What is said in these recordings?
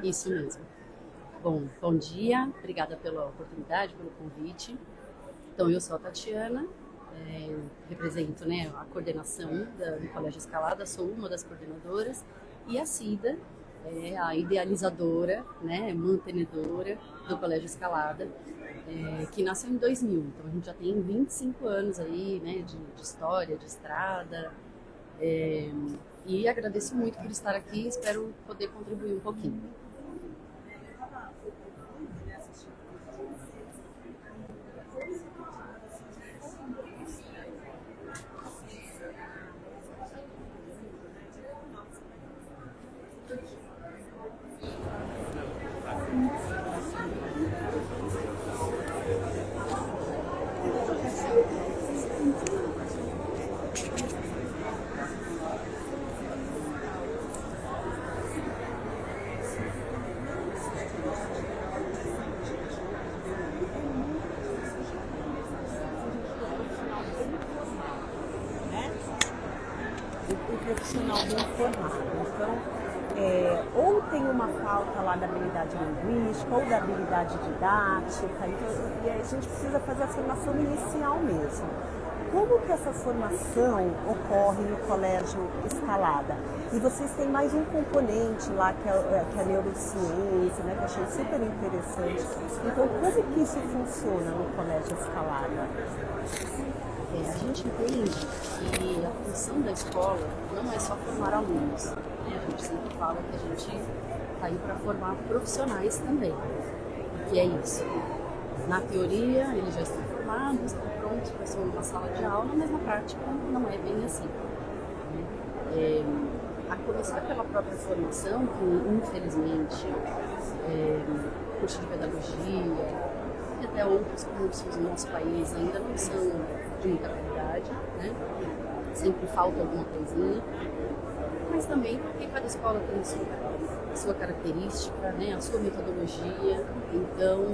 Isso mesmo. Bom dia, obrigada pela oportunidade, pelo convite. Então, eu sou a Tatiana, represento, né, a coordenação do Colégio Escalada, sou uma das coordenadoras, e a Cida é a idealizadora, né, mantenedora do Colégio Escalada, que nasceu em 2000. Então, a gente já tem 25 anos aí, né, de história, de estrada, e agradeço muito por estar aqui, espero poder contribuir um pouquinho. O profissional bem formado. Então, ou tem uma falta lá da habilidade linguística ou da habilidade didática, então, e a gente precisa fazer a formação inicial mesmo. Como que essa formação ocorre no Colégio Escalada? E vocês têm mais um componente lá que é a neurociência, né, que eu achei super interessante. Então, como que isso funciona no Colégio Escalada? A gente entende que a função da escola não é só formar alunos, né? A gente sempre fala que a gente está aí para formar profissionais também. O que é isso? Na teoria, eles já estão formados, estão prontos para ser uma sala de aula, mas na prática não é bem assim. A começar pela própria formação, que infelizmente curso de pedagogia e até outros cursos no nosso país ainda não são de muita qualidade, né? Sempre falta alguma coisinha, mas também porque cada escola tem a sua característica, né? A sua metodologia, então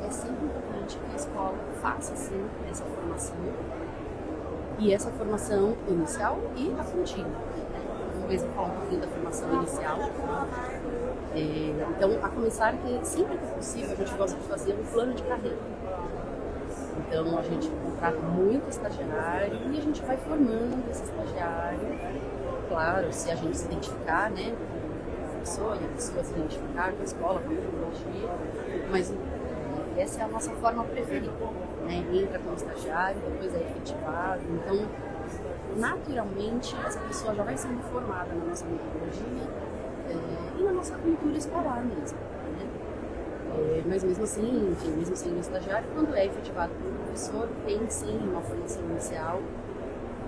é sempre importante que a escola faça sim essa formação, e essa formação inicial e a contínua. Vamos mesmo falar um pouquinho da formação inicial. Então, a começar que sempre que possível a gente gosta de fazer um plano de carreira. Então, a gente contrata muito estagiário e a gente vai formando esse estagiário. Claro, se a gente se identificar, né, com a professora e a pessoa se identificar com a escola, com a metodologia, mas essa é a nossa forma preferida, né? Entra como estagiário, depois é efetivado. Então, naturalmente, essa pessoa já vai sendo formada na nossa metodologia e na nossa cultura escolar mesmo, né? Mas mesmo assim, enfim, mesmo sendo estagiário, quando é efetivado pelo professor, tem sim uma formação inicial,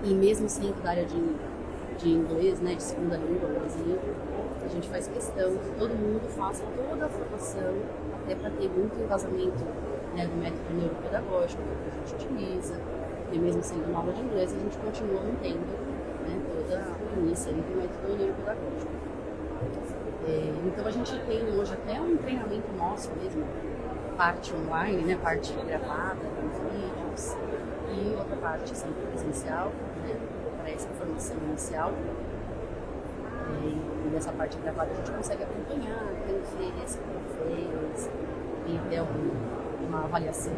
e mesmo sendo da área de inglês, né, de segunda língua, por exemplo, a gente faz questão que todo mundo faça toda a formação, até para ter muito embasamento, né, do método neuropedagógico que a gente utiliza, e mesmo sendo uma aula de inglês, a gente continua mantendo, né, toda a premissa do método neuropedagógico. Então a gente tem hoje até um treinamento nosso mesmo, parte online, né, parte gravada em vídeos, e outra parte sempre presencial, né, para essa formação inicial. E nessa parte gravada a gente consegue acompanhar, quem fez, como fez, tem até uma avaliação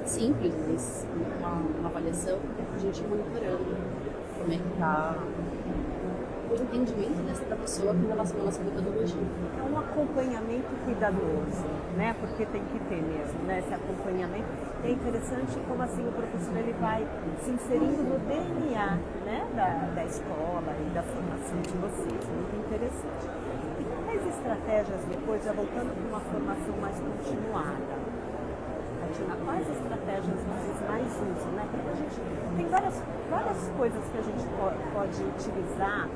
simples, mas uma avaliação para a gente monitorando como é que está o entendimento dessa pessoa com relação à nossa metodologia. É um acompanhamento cuidadoso, né? Porque tem que ter mesmo, né? Esse acompanhamento. É interessante como assim o professor ele vai se inserindo no DNA, né? Da escola e da formação de vocês. Muito interessante. E quais estratégias depois, já voltando para uma formação mais continuada? Tatiana, quais estratégias vocês mais usam, né? Porque a gente tem várias coisas que a gente pode utilizar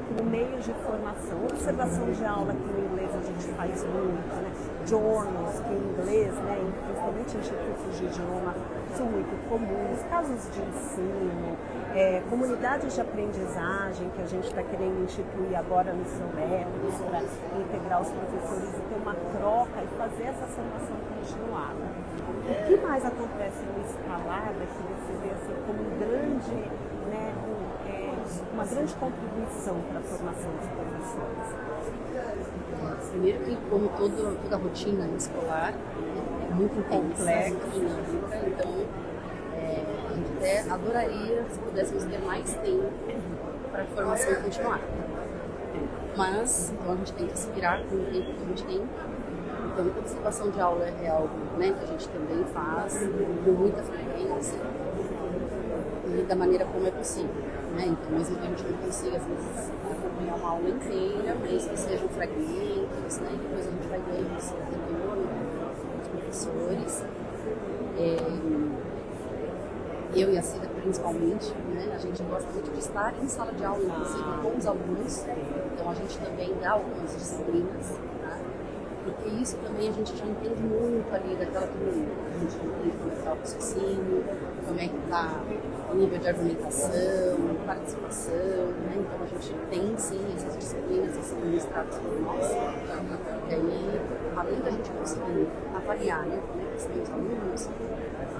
como meio de formação. Observação de aula, que no inglês a gente faz muito, né? Journals, que em inglês, né, principalmente em institutos de idioma, são muito comuns. Casos de ensino, comunidades de aprendizagem, que a gente está querendo instituir agora no seu método, para integrar os professores e ter uma troca e fazer essa formação continuada. O que mais acontece no Escalada que você vê assim, como um grande, né, uma grande contribuição para a formação dos professores? Primeiro que, como toda rotina escolar, é muito complexa, dinâmica, então a gente até adoraria se pudéssemos ter mais tempo para a formação continuar. Mas, então a gente tem que se virar com o tempo que a gente tem. Então, a observação de aula é algo, né, que a gente também faz com muita frequência e da maneira como é possível. Né? Então, mesmo que a gente não consiga, às vezes, acompanhar uma aula inteira, mas que sejam fragmentos, né? Depois a gente vai dando esse retorno dos professores. Eu e a Cida, principalmente, né? A gente gosta muito de estar em sala de aula, inclusive com os alunos. Então, a gente também dá algumas disciplinas, tá? Porque isso também a gente já entende muito ali daquela turma. A gente entende como é que está o raciocínio, como é que está o nível de argumentação, participação, né? Então a gente tem sim essas disciplinas que são ministradas por nós. E aí, além da gente conseguir avaliar, né, como é que estão os alunos,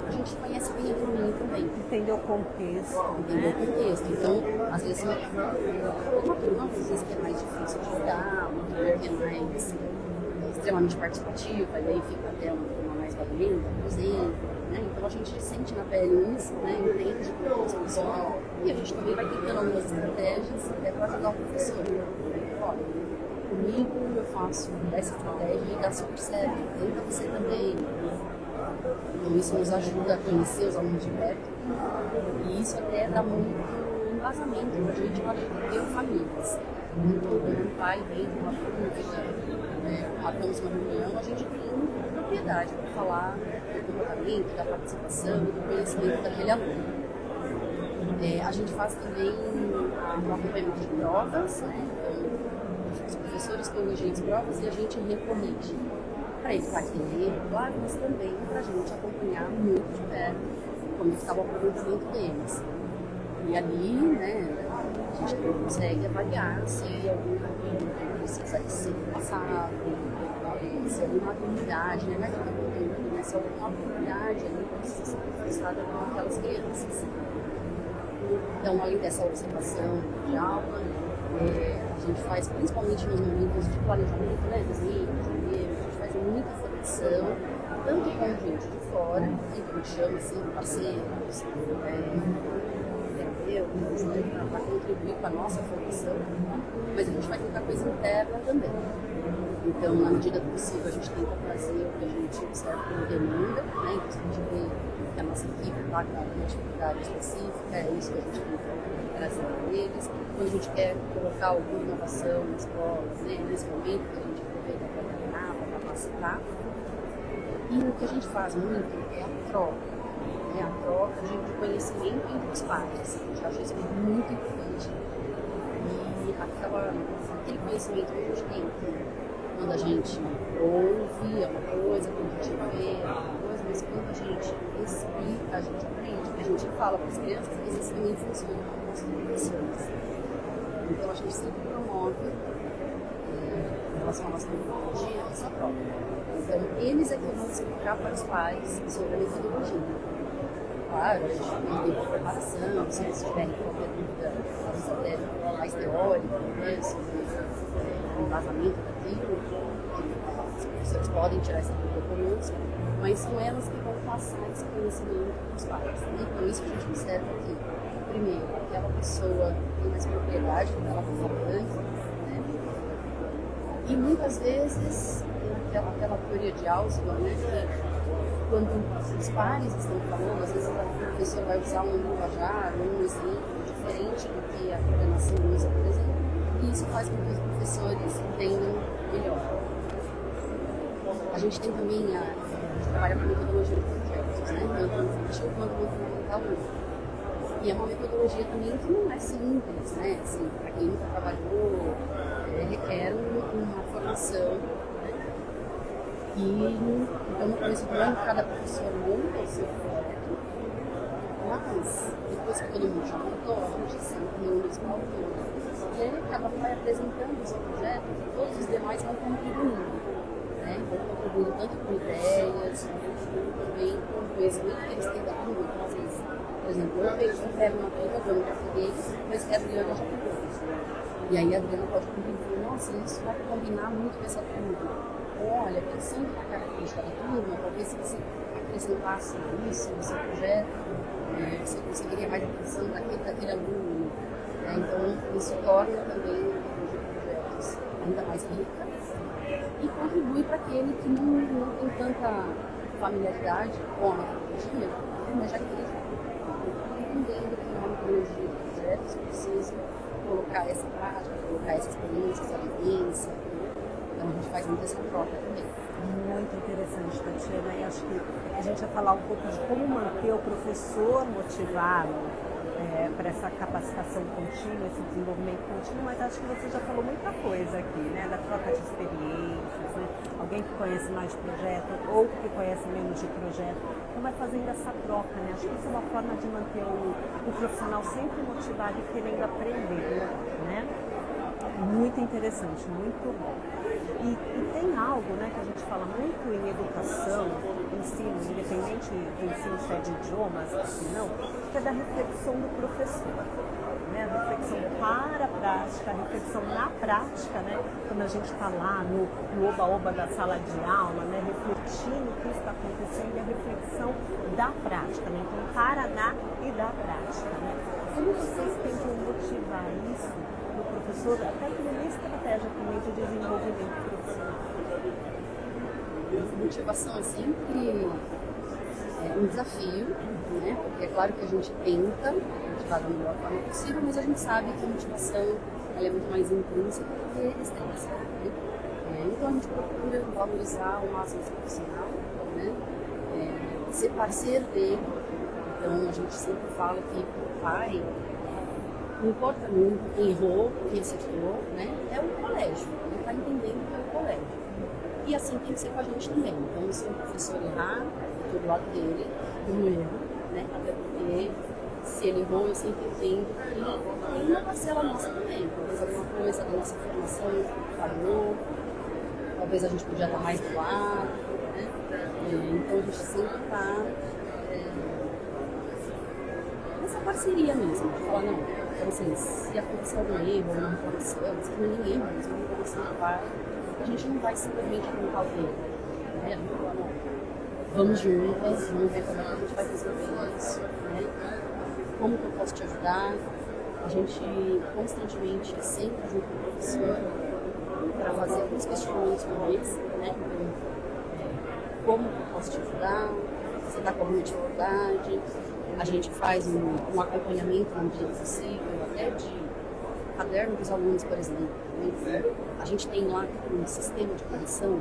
a gente conhece bem a turminha também. Entender o contexto. Entender o contexto. Então, às vezes, uma turma às vezes que é mais difícil de lidar, uma turma que é mais extremamente participativa, e aí fica até uma turma mais barulhenta, por exemplo. Né? Então a gente sente na pele isso, né? Entende como é funciona, e a gente também vai tentando algumas estratégias até para ajudar o professor. Olha, comigo eu faço essa estratégia e dá super certo, tenta você também. Então isso nos ajuda a conhecer os alunos de perto e isso até dá muito embasamento para a gente na hora de ter famílias. Então, quando um pai vem com uma dúvida, marcamos uma reunião, a gente tem propriedade para falar do comportamento, da participação, do conhecimento daquele aluno. A gente faz também o acompanhamento de provas, né? Então, os professores corrigem as provas e a gente recorrige. Para evitar que ele erre, claro, mas também para a gente acompanhar muito de perto como estava o aproveitamento deles. E ali, né, a gente consegue avaliar se algum aluno precisa ser passado, se alguma habilidade, né, não é aquela conteúdo, mas se alguma habilidade ali precisa ser reforçada com aquelas crianças. Então, além dessa observação de aula, a gente faz principalmente nos momentos de planejamento, né, desenho, a gente faz muita formação, tanto com gente de fora, né, que a gente chama assim, parceiros, terapeutas, né, para contribuir com a nossa formação, mas a gente vai tentar coisa interna também. Então, na medida do possível, a gente tenta trazer o que a gente observa como demanda, né? Então, se a gente vê que a nossa equipe está com uma atividade específica, é isso que a gente tenta trazer para eles. Quando a gente quer colocar alguma inovação na escola, né? Nesse momento que a gente aproveita para treinar, para capacitar. E o que a gente faz muito é a troca. A troca de conhecimento entre os pais. A gente acha isso muito importante. E aquele conhecimento que a gente tem, quando a gente ouve uma coisa, quando a gente vê uma coisa, mas quando a gente explica, a gente aprende, a gente fala para as crianças, isso também funciona com os professores. Então a gente sempre promove, em relação à nossa metodologia, essa troca. Então eles é que vão explicar para os pais sobre a metodologia. Claro, a gente tem tempo de preparação, se eles tiverem qualquer dúvida, até mais teórica, né, sobre o embasamento daquilo, os professores podem tirar essa dúvida conosco, mas são elas que vão passar esse conhecimento para os pais. Né? Então, isso que a gente observa aqui. Primeiro, aquela pessoa tem mais propriedade do que ela está falando, né? E muitas vezes, aquela teoria de Ausubel, né, que quando os pais estão falando, às vezes o professor vai usar um linguajar, um exemplo diferente do que a coordenação usa, por exemplo, e isso faz com que os professores entendam melhor. A gente tem também a gente trabalha com a metodologia de projetos, né? Tanto no infantil quanto no fundamental 1. E é uma metodologia também que não é simples, né? Assim, para quem nunca trabalhou, requer uma formação. Então, no começo do ano, cada professor monta o seu projeto, mas depois que todo mundo já montou, a gente sempre reúne os autores, e aí cada um vai apresentando o seu projeto e todos os demais vão contribuindo. Né? Vão contribuindo tanto com ideias, quanto também com o conhecimento que eles têm da turma. Então, às vezes, por exemplo, eu pego uma turma, eu não peguei, mas que a Adriana já pegou. E aí a Adriana pode contribuir, nossa, isso vai combinar muito com essa turma. Olha, pensando na característica da turma, talvez se você acrescentasse isso no seu projeto, você conseguiria mais atenção daquele aluno. Então, isso torna também o projetos ainda mais rica e contribui para aquele que não tem tanta familiaridade com a metodologia, mas já que ele está entendendo que na metodologia de projetos precisa colocar essa prática, colocar essa experiência, essa vivência. Então, a gente faz muito essa troca também. Muito interessante, Tatiana. E acho que a gente vai falar um pouco de como manter o professor motivado para essa capacitação contínua, esse desenvolvimento contínuo, mas acho que você já falou muita coisa aqui, né? Da troca de experiências, né? Alguém que conhece mais de projeto ou que conhece menos de projeto, então vai fazendo essa troca, né? Acho que isso é uma forma de manter o profissional sempre motivado e querendo aprender, né? Muito interessante, muito bom. E tem algo, né, que a gente fala muito em educação, ensino, independente do ensino se é de idiomas, se não, que é da reflexão do professor. Né? A reflexão para a prática, a reflexão na prática, né? Quando a gente está lá no oba-oba da sala de aula, né? Refletindo o que está acontecendo e a reflexão da prática, né? Então, para na e da prática. Né? Como vocês tentam motivar isso no professor, até como uma estratégia também de desenvolvimento profissional? Motivação é sempre um desafio, né? Porque é claro que a gente tenta motivar da melhor forma possível, mas a gente sabe que a motivação ela é muito mais intrínseca do que extrínseca. Né? Então a gente procura valorizar o máximo profissional, né? Ser parceiro dele. Então a gente sempre fala que o pai, não importa muito quem errou, quem acertou, né? É o colégio, ele está entendendo que é o colégio. E assim tem que ser com a gente também. Então, se o professor errar, eu estou do lado dele, no erro, né? Até porque se ele errou, eu sempre entendo que tem uma parcela nossa também. Talvez alguma coisa da nossa formação falhou, talvez a gente podia estar mais do lado, né? Então a gente sempre está nessa parceria mesmo, de falar, não, então assim, se aconteceu algum erro, ou não aconteceu, se ninguém erra, mas não aconteceu, a gente não vai simplesmente colocar o dedo, né? Vamos juntas, vamos ver como é que a gente vai resolver isso, né? Como que eu posso te ajudar? A gente constantemente sempre junto com o professor para fazer alguns questionamentos como esse, né? Então, como que eu posso te ajudar? Você está com alguma dificuldade? A gente faz um acompanhamento na medida possível, até de caderno dos alunos, por exemplo. Né? A gente tem lá um sistema de correção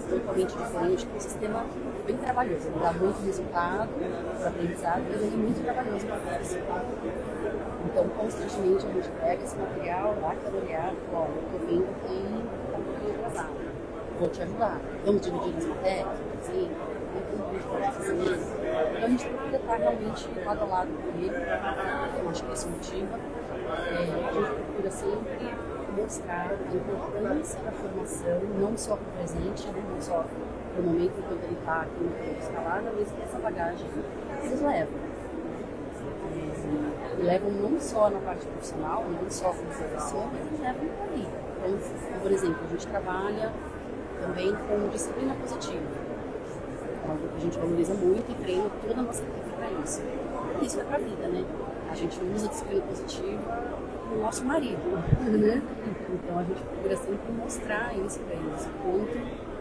totalmente diferente, que é um sistema bem trabalhoso. Ele dá muito resultado para o aprendizado, mas ele é muito trabalhoso para o professor. Então, constantemente a gente pega esse material, dá aquela olhada e fala, olha, eu estou vendo que está um pouquinho atrasado. Vou te ajudar. Vamos dividir as matérias, por exemplo. Como a gente pode fazer? Então, a gente procura estar realmente lado a lado com ele. Eu acho que isso motiva. A gente procura sempre mostrar a importância da formação, não só para o presente, né? Não só para o momento enquanto ele está aqui no campo de escalada, mas que essa bagagem eles levam. E levam não só na parte profissional, não só como professor, mas eles levam para a vida. Então, por exemplo, a gente trabalha também com disciplina positiva. É algo que a gente valoriza muito e treina toda a nossa equipe para isso. Isso é para a vida, né? A gente usa a disciplina positiva no nosso marido, né? Então a gente procura sempre mostrar isso para eles,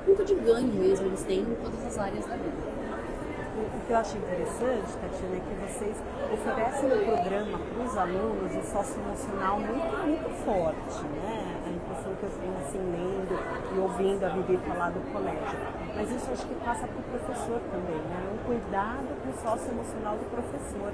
quanto de ganho mesmo eles têm em todas as áreas da vida. O que eu acho interessante, Tatiana, é que vocês oferecem um programa para os alunos um socioemocional muito, muito forte, né? A impressão que eu tenho assim, lendo e ouvindo a Vivi falar do colégio. Mas isso acho que passa para o professor também, né? Um cuidado com o socioemocional do professor,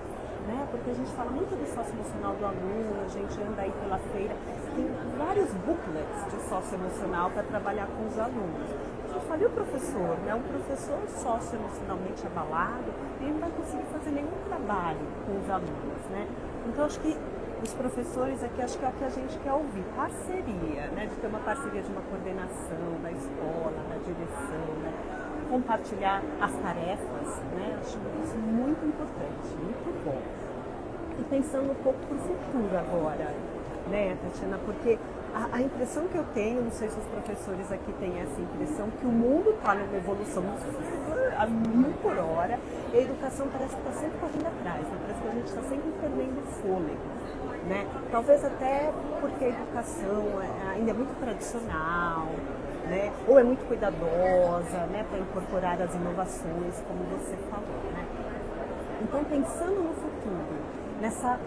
né? Porque a gente fala muito do socioemocional do aluno, a gente anda aí pela feira, tem vários booklets de socioemocional para trabalhar com os alunos. A gente fala, e o professor, né? Um professor socioemocionalmente abalado, ele não vai conseguir fazer nenhum trabalho com os alunos, né? Então acho que os professores aqui, acho que é o que a gente quer ouvir, parceria, né? De ter uma parceria de uma coordenação da escola, da direção, né? Compartilhar as tarefas, né? Acho isso muito importante, muito bom. E pensando um pouco para o futuro agora, né, Tatiana? Porque a impressão que eu tenho, não sei se os professores aqui têm essa impressão, que o mundo está numa evolução a 1000 por hora e a educação parece que está sempre correndo atrás, né? Parece que a gente está sempre perdendo fôlego, né? Talvez até porque a educação ainda é muito tradicional, né? Ou é muito cuidadosa, né? Para incorporar as inovações, como você falou, né? Então, pensando no futuro, nessa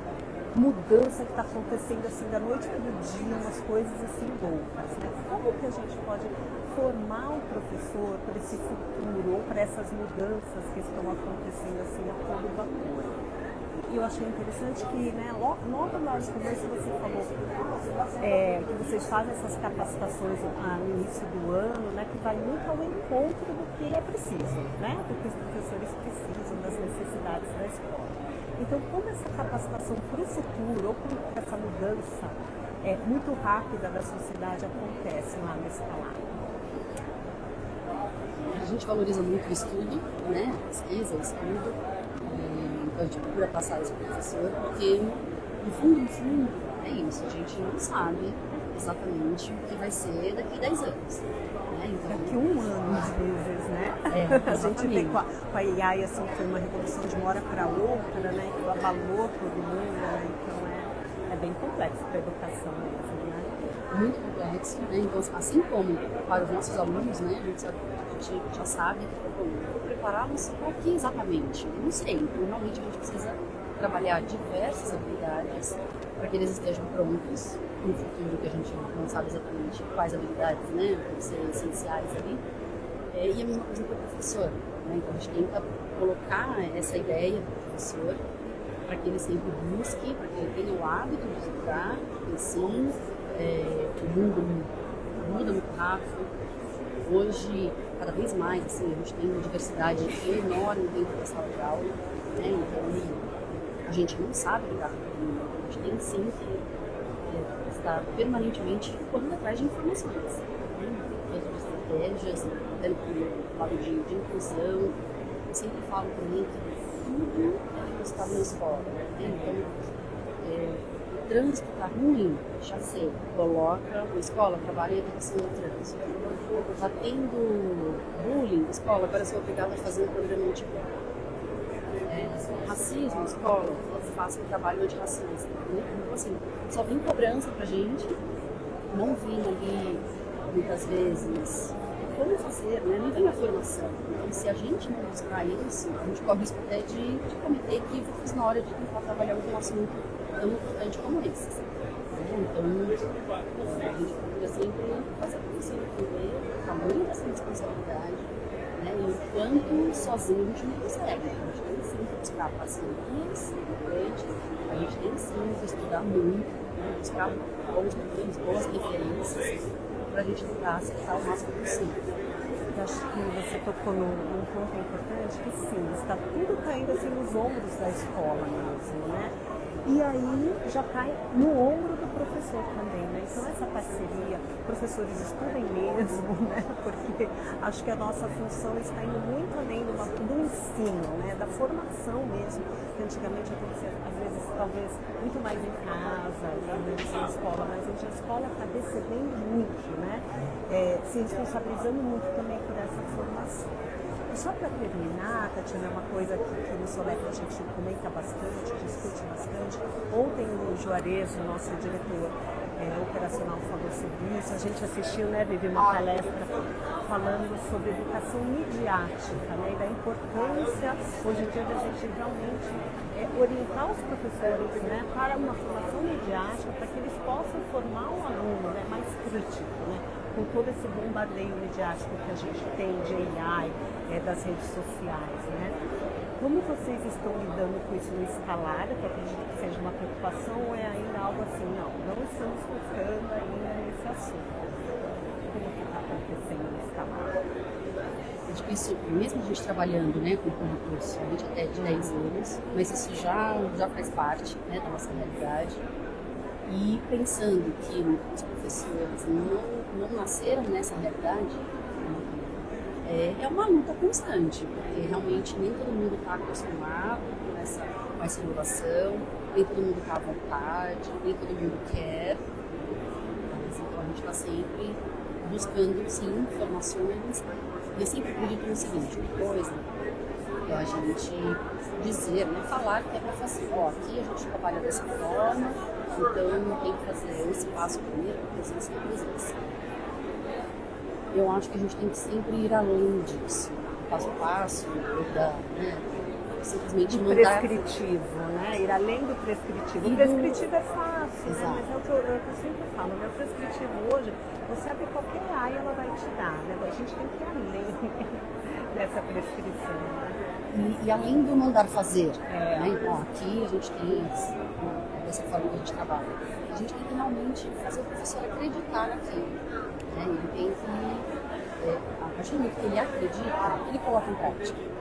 mudança que está acontecendo assim da noite para o dia, umas coisas assim loucas, né? Como que a gente pode formar o professor para esse futuro ou para essas mudanças que estão acontecendo assim a todo vapor? E eu achei interessante que, né, logo lá no começo você falou que vocês fazem essas capacitações no início do ano, né, que vai muito ao encontro do que é preciso, né, do que os professores precisam, das necessidades da escola. Então, como essa capacitação para o futuro, ou como essa mudança muito rápida da sociedade acontece lá no escalar? A gente valoriza muito o estudo, né? A pesquisa, o estudo. Então, a gente procura passar isso para o professor, porque, no fundo, é isso. A gente não sabe exatamente o que vai ser daqui a 10 anos. Então, daqui a um ano, às vezes, né? A gente vê com a AI, assim, foi uma revolução de uma hora para outra, né? Que abalou todo mundo, né? Então é bem complexo para a educação mesmo, né? Muito complexo, né? Então, assim como para os nossos alunos, né? A gente já sabe que vou prepará-los para o que exatamente? Eu não sei. Então, realmente a gente precisa trabalhar diversas habilidades para que eles estejam prontos no futuro, que a gente não sabe exatamente quais habilidades, né, vão ser essenciais ali. E a mesma coisa para o professor, né? Então a gente tenta colocar essa ideia para o professor para que ele sempre busque, para que ele tenha o hábito de estudar, porque sim, o mundo muda muito rápido. Hoje, cada vez mais, assim, a gente tem uma diversidade enorme dentro da sala de aula, né? Então a gente não sabe lidar com o mundo, a gente tem sim que estar permanentemente correndo atrás de informações, né? Tanto de estratégias, até no lado de inclusão. Eu sempre falo também que tudo é estado na escola, né? Então, o trânsito está ruim, já sei, coloca a escola, trabalha em educação do trânsito. Está tendo bullying na escola, agora eu sou obrigada a fazer um programa de racismo na escola, faço um trabalho antirracista. Então, assim, só vem cobrança pra gente, não vem ali, muitas vezes, como fazer, né? Não vem a formação. Então, se a gente não buscar isso, a gente corre o risco até de cometer equívocos na hora de tentar trabalhar algum assunto tão importante como esse. Então, a gente procura sempre fazer o possível entender o tamanho dessa responsabilidade, né? E o quanto sozinho a gente não consegue. A gente tem sim que buscar parcerias importantes, a gente tem sim que estudar muito, né? Buscar bons modelos, boas referências, para a gente tentar acertar o máximo possível. Eu acho que você tocou num ponto importante, que sim, está tudo caindo assim nos ombros da escola mesmo, né? E aí já cai no ombro do professor também, né? Então essa parceria, professores estudem mesmo, né? Porque acho que a nossa função está indo muito além do ensino, né? Da formação mesmo, que antigamente acontecia, às vezes, talvez, muito mais em casa, menos na escola, mas hoje a escola está recebendo muito, né? Se responsabilizando muito também por essa formação. Só para terminar, Tatiana, é uma coisa que no Solep a gente comenta bastante, discute bastante. Ontem o Juarez, o nosso diretor operacional, falou sobre isso. A gente assistiu, né, Vivi, uma palestra falando sobre educação midiática, né, e da importância, hoje em dia, da gente realmente orientar os professores, né, para uma formação midiática, para que eles possam formar um aluno, né, mais crítico, né, com todo esse bombardeio midiático que a gente tem de AI, das redes sociais, né? Como vocês estão lidando com isso no escalar? Eu acredito que seja uma preocupação ou é ainda algo assim? Não estamos focando ainda nesse assunto. Como que está acontecendo no escalar? Acho que isso, mesmo a gente trabalhando, né, com público somente até de 10 anos, mas isso já faz parte, né, da nossa realidade. E pensando que os professores não nasceram nessa realidade, é uma luta constante, porque realmente nem todo mundo está acostumado com essa inovação. nem todo mundo está à vontade, nem todo mundo quer. Mas, então a gente está sempre buscando, sim, informações. E eu sempre acredito no seguinte, uma coisa é a gente dizer, né, falar que é para fazer. Ó, aqui a gente trabalha dessa forma, então tem que fazer esse passo primeiro, depois esse, depois esse. Eu acho que a gente tem que sempre ir além disso, passo a passo, né, simplesmente mandar... prescritivo, né? Ir além do prescritivo. O prescritivo é fácil, né? Mas é o que eu sempre falo, né? O prescritivo hoje, você abre qualquer área, ela vai te dar, né? A gente tem que ir além dessa prescrição, né? E além do mandar fazer, né? Então aqui a gente tem dessa forma que a gente trabalha, a gente tem que realmente fazer o professor acreditar naquilo, né? Ele tem que, a partir do momento que ele acredita, ele coloca em prática.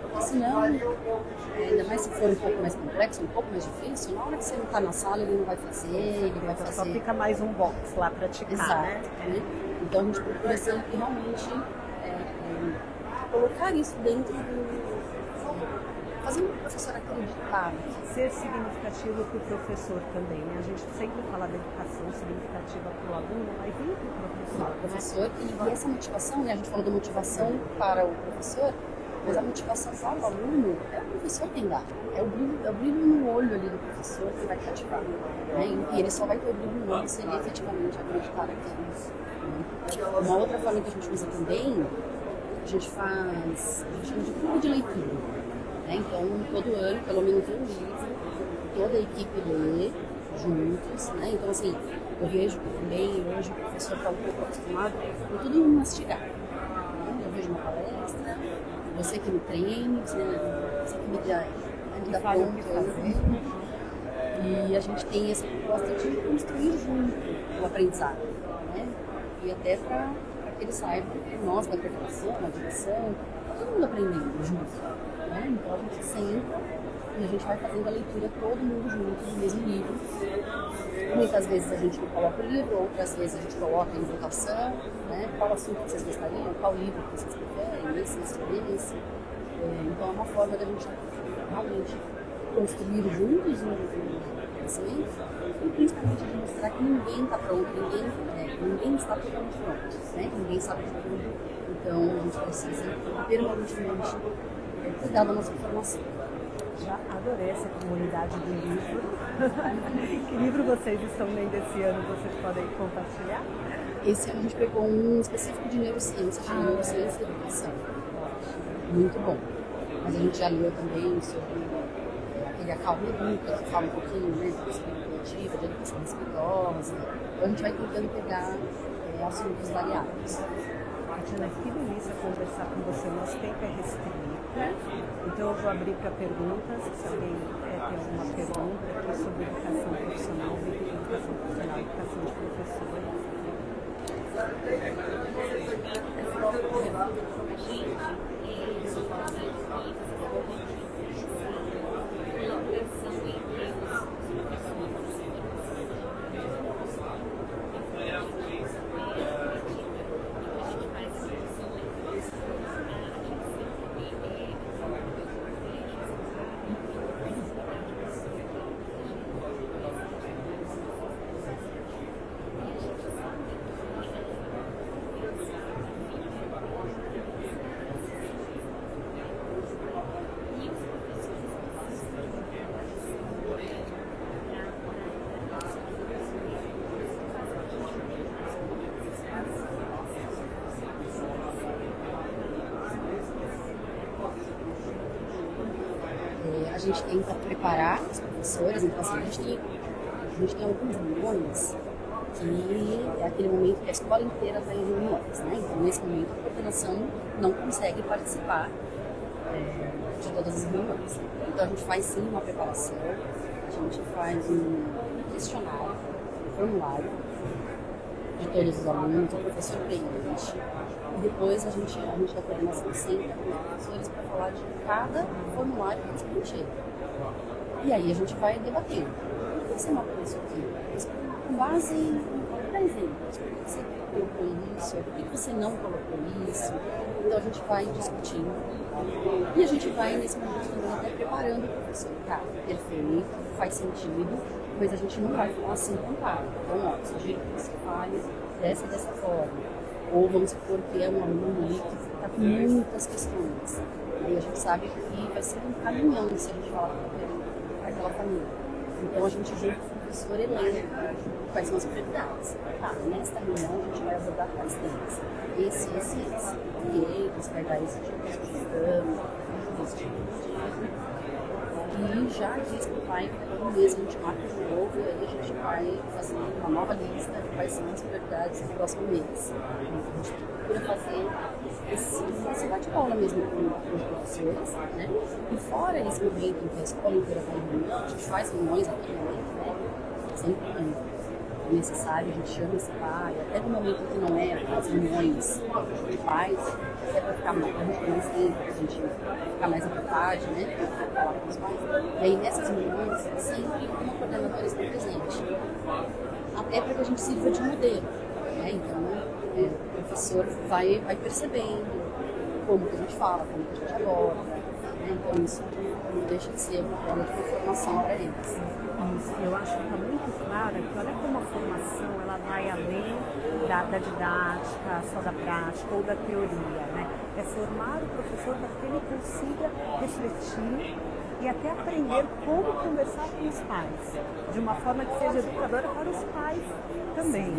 Porque senão, ainda mais se for um pouco mais complexo, um pouco mais difícil, na hora que você não está na sala, ele não vai fazer, ele vai fazer... Só fica mais um box lá para praticar, exato, né? Então a gente procura sempre realmente colocar isso dentro do... fazer o professor acreditar. Ser significativo para o professor também, né? A gente sempre fala da educação significativa para o aluno, mas e para o professor? E essa motivação, né? A gente falou da motivação para o professor, mas a motivação para o aluno é o professor quem dá. É o brilho no olho ali do professor que vai cativar. Né? E ele só vai ter o brilho no olho se ele efetivamente acreditar naquilo. Uma outra forma que a gente usa também, a gente chama de clube de leitura. Né? Então, todo ano, pelo menos um livro, toda a equipe lê juntos. Né? Então, assim, eu vejo também, hoje o professor está um pouco acostumado com tudo mastigar. Né? Eu vejo uma palestra, você que me treine, você que me dá pronto. E a gente tem essa proposta de construir junto o aprendizado. Né? E até para que eles saibam que nós da coordenação, a direção, está todo mundo aprendendo junto. Né? Então a gente senta e a gente vai fazendo a leitura todo mundo junto do mesmo livro. Muitas vezes a gente não coloca o livro, outras vezes a gente coloca em votação, né? Qual assunto vocês gostariam, qual livro vocês preferem, esse. Então é uma forma da gente realmente construir juntos um conhecimento e principalmente de mostrar que ninguém está pronto, ninguém está totalmente pronto, né? Ninguém sabe de tudo, então a gente precisa permanentemente cuidar da nossa formação. Já adorei essa comunidade do livro. Que livro vocês estão lendo esse ano? Vocês podem compartilhar? Esse ano a gente pegou um específico de neurociência, chamado Neurociência e Educação. Muito bom. Mas a gente já leu também sobre aquele Acalme Educa, que fala um pouquinho, né, de disciplina coletiva, de educação respeitosa. Então a gente vai tentando pegar assuntos variados. Tatiana, que delícia conversar com você. Nosso tempo é restrito. Então eu vou abrir para perguntas. Se alguém tem alguma pergunta aqui sobre educação profissional, educação de professores. A gente tenta preparar os professores, então assim, a gente tem alguns reuniões que é aquele momento que a escola inteira está em reuniões, né? Então nesse momento a coordenação não consegue participar de todas as reuniões. Então a gente faz sim uma preparação, a gente faz um questionário, um formulário de todos os alunos, o professor preenche, e depois a gente da coordenação senta com os professores para falar de cada formulário que eles preencheram. E aí a gente vai debatendo. você não colocou isso aqui? Mas com base em, por exemplo, por que você colocou isso? Por que você não colocou isso? Então a gente vai discutindo e a gente vai, nesse momento, também até preparando o professor. Tá, perfeito, faz sentido, mas a gente não vai falar assim com cara. Então, ó, sugiro que você fale dessa forma. Ou vamos supor que é um aluno ali que está com muitas questões. E a gente sabe que vai ser um caminhão se a gente falar com aquela família. Então a gente junto com o professor elenca quais são as prioridades. Tá, nesta reunião a gente vai abordar quais temas. Esse. E você vai dar esse tipo de sugestão, esse tipo de... E já diz para o pai que todo mês a gente marca de novo e aí a gente vai fazer uma nova lista de quais são as prioridades do próximo mês. Então, a gente procura fazer esse bate-bola mesmo com os professores, né? E fora esse momento em que a escola inteira está em reunião, a gente faz reuniões aqui também, né? Sempre que necessário, a gente chama esse pai, até no momento que não é as reuniões de pais, é para ficar mais tempo, para a gente ficar mais à vontade, né? Para falar com os pais. E aí nessas reuniões, sempre uma coordenadora está presente. Até para que a gente sirva de modelo, né? Então, o professor vai percebendo como que a gente fala, como que a gente aborda, né? Então isso não deixa de ser uma forma de informação para eles. Eu acho que está muito claro que olha como a formação ela vai além da didática, só da prática ou da teoria, né? É formar o professor para que ele consiga refletir e até aprender como conversar com os pais, de uma forma que seja educadora para os pais também,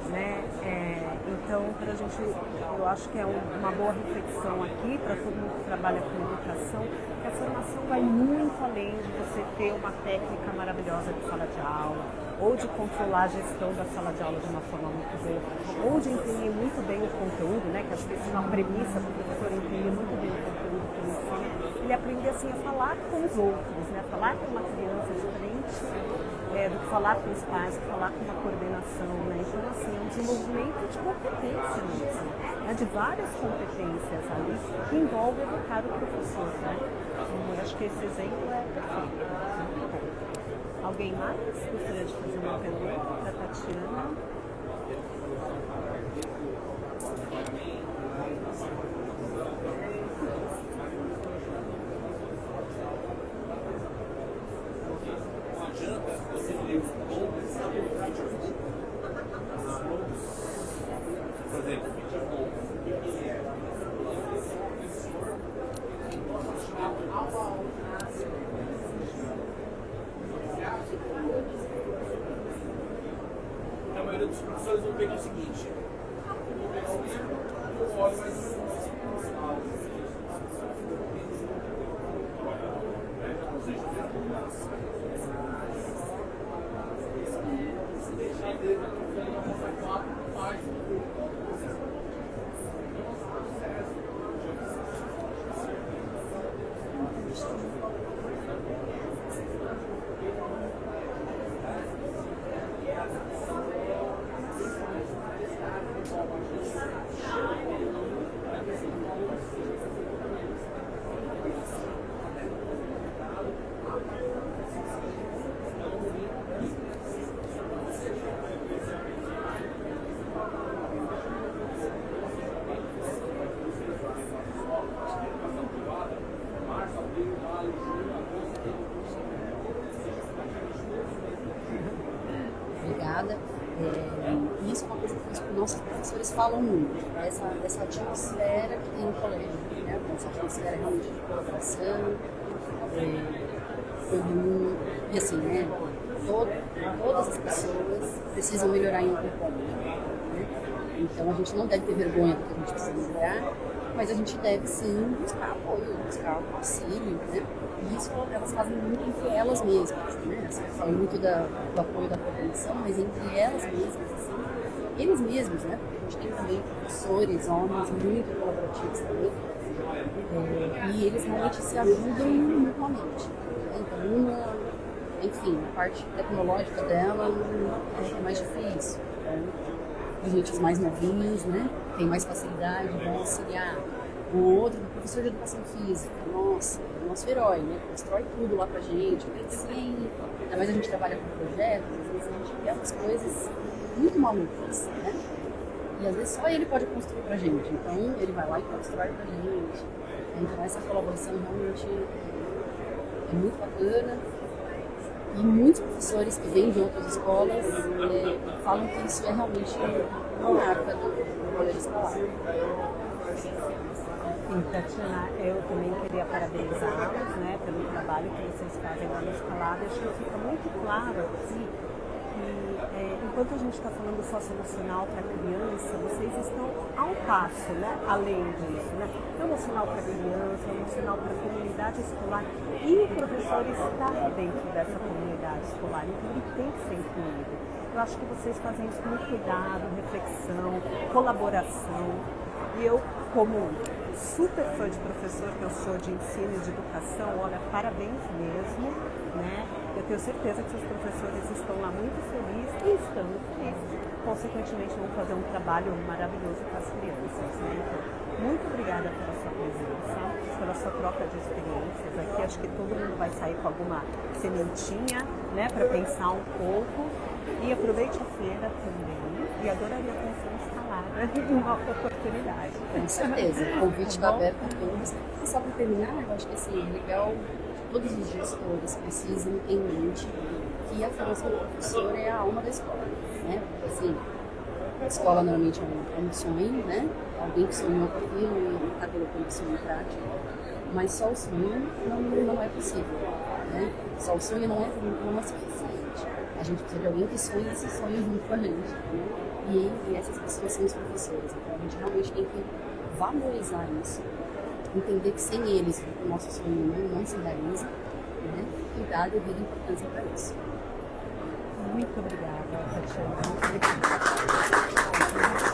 né? Então, para a gente, eu acho que é uma boa reflexão aqui para todo mundo que trabalha com educação, que a formação vai muito além de você ter uma técnica maravilhosa de sala de aula, ou de controlar a gestão da sala de aula de uma forma muito boa, ou de entender muito bem o conteúdo, né? Que às vezes é uma premissa para o professor entender muito bem o conteúdo que ele ensina, ele aprender assim a falar com os outros, né? A falar com uma criança diferente do que falar com os pais, do que falar com uma coordenação, né? Então, assim, é um desenvolvimento de competência mesmo, né? De várias competências ali que envolve educar o professor, né? Então, eu acho que esse exemplo é perfeito. Alguém mais gostaria de fazer uma pergunta para a Tatiana? A maioria dos professores vão pegar o seguinte: Obrigada. Isso é uma coisa que os nossos professores falam muito, dessa atmosfera que tem no colégio, né? Essa atmosfera realmente de colaboração, e assim, né? Todas as pessoas precisam melhorar em algum ponto, né? Então a gente não deve ter vergonha do que a gente precisa melhorar, mas a gente deve sim buscar apoio, buscar auxílio, né? E isso elas fazem muito entre elas mesmas, né? Você fala muito do apoio da coordenação, mas entre elas mesmas, assim, eles mesmos, né? Porque a gente tem também professores, homens muito colaborativos também, e eles realmente se ajudam mutuamente, né? Então, enfim, a parte tecnológica dela é mais difícil, né? Os gente mais novinhos, né? Tem mais facilidade, vão auxiliar. O outro, o professor de educação física, nossa, é o nosso herói, né? Constrói tudo lá pra gente, assim, ainda mais a gente trabalha com projetos, às vezes a gente vê umas coisas muito malucas, né? E às vezes só ele pode construir pra gente, então ele vai lá e constrói pra gente. Então essa colaboração realmente é muito bacana. E muitos professores que vêm de outras escolas falam que isso é realmente uma marca do colégio escolar. Sim, Tatiana, eu também queria parabenizá-los, né, pelo trabalho que vocês fazem lá no Escalada. Acho que fica muito claro aqui que, enquanto a gente está falando socioemocional para a criança, vocês estão a um passo, né, além disso, né? Emocional para a criança, emocional para a comunidade escolar, e o professor está dentro dessa comunidade escolar, então ele tem que ser incluído. Eu acho que vocês fazem isso com muito cuidado, reflexão, colaboração, e eu, como super fã de professor que eu sou de ensino e de educação, olha, parabéns mesmo, né? Eu tenho certeza que os professores estão lá muito felizes e estando felizes, consequentemente vão fazer um trabalho maravilhoso com as crianças, né? Então, muito obrigada pela sua presença, pela sua troca de experiências aqui. Acho que todo mundo vai sair com alguma sementinha, né, para pensar um pouco. E aproveite a feira também. E adoraria conhecer o Escalada em uma oportunidade. Com certeza, o convite está aberto a todos. E só para terminar, eu acho que assim, é legal que todos os gestores precisam ter em mente que a formação do professor é a alma da escola, né? Porque assim, a escola normalmente é um sonho, né? Alguém que sonhou com aquilo e está colocando o sonho em prática. Mas só o sonho não é possível, né? Só o sonho não é suficiente. A gente precisa de alguém que sonhe esse sonho junto com a gente, né? E essas pessoas são os professores. Então a gente realmente tem que valorizar isso. Entender que sem eles o nosso sonho não se realiza, né? E dar a devida importância para isso. Muito obrigada, Tatiana. Muito obrigada.